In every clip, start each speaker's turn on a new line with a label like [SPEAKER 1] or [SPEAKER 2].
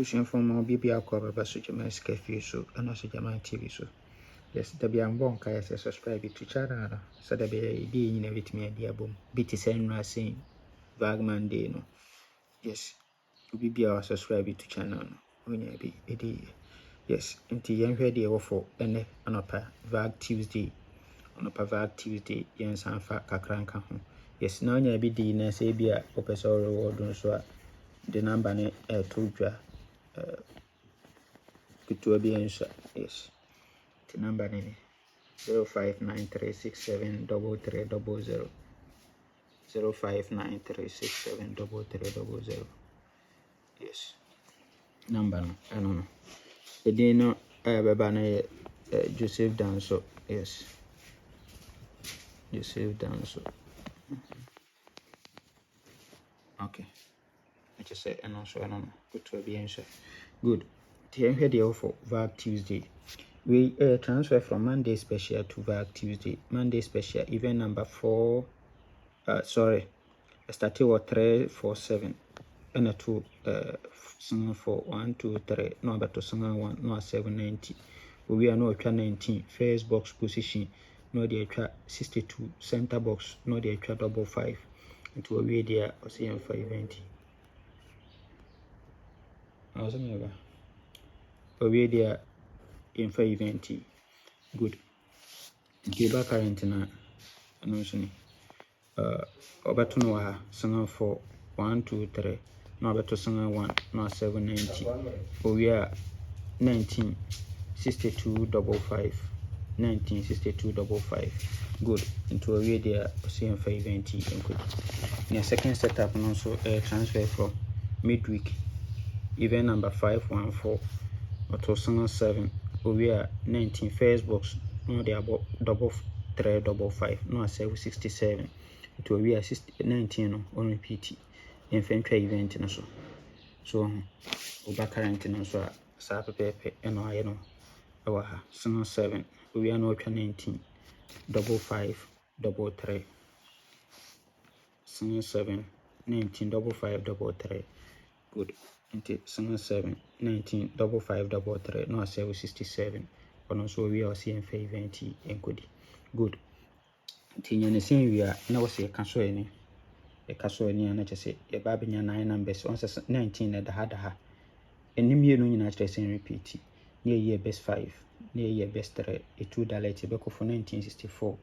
[SPEAKER 1] Pushing for more BBR cover, but such a nice cafe so, and also German TV so. Yes, there be a bon kaya say subscribe to channel, so there be a day in every me a dear boom. BT send saying Vagman Day no. Yes, BBR subscribe to channel no. When you be a day. Yes, until you hear the offer and another Vag Tuesday. On a Vag Tuesday, Jens and Fat Kakranka. Yes, now you be the next ABA Professor Reward so the number ne to to be answer. Yes, the number ne 0593673300 0593673300. Yes, number no I don't know. The day no Babana Joseph Danso. Yes, Joseph Danso. Okay. I just said and also I don't know. Good to be answer. Good. Here the offer VAG Tuesday. We transfer from Monday special to VAG Tuesday. Monday special event number 4. Sorry. Starting with 347 and a 2 singing for 1 2 3 no but to sing 1 no 790. We are no 19 first box position no the 62 center box no the double 5 into a way there or see for event. I was never a way there in for event. Good. Giba current na announcing Oberton Waha singing for 1 2 3 no better singing 1 no 790. We are 196255 196255. Good. Into a way there same for event and good. Your second setup and also transfer from midweek event number 514 or 7. We are 19 first box no they about double 355 no 767 to we are 19 no on repeat infantry event no so over current no so sa pepe and I know our 7 we are no 19 double 5 double 3 7 19 double 5 double 3. Good. Into 7 19 double 5 double 3 no 767 and also we are seeing for event and good. Tinha the same we are now say caso any a caso any and just say a babinya 9 numbers once 19 at the had ha and you know in actually repeat near year best 5 near year best 3 a 2 dalate beko for 1964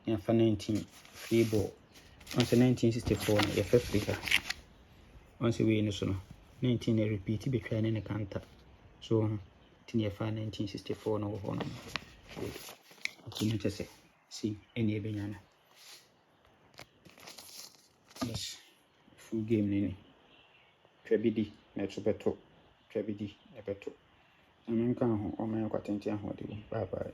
[SPEAKER 1] and for 19 free ball once 1964 a Africa once we in so 19 a repeat be trying in a canter so tinha 1964 no one good. Say see any benyana. Yes, full game nini. Trebidi metro beto. Trebidi beto. Amen kan ho o men kwatenti ahode. Bye bye.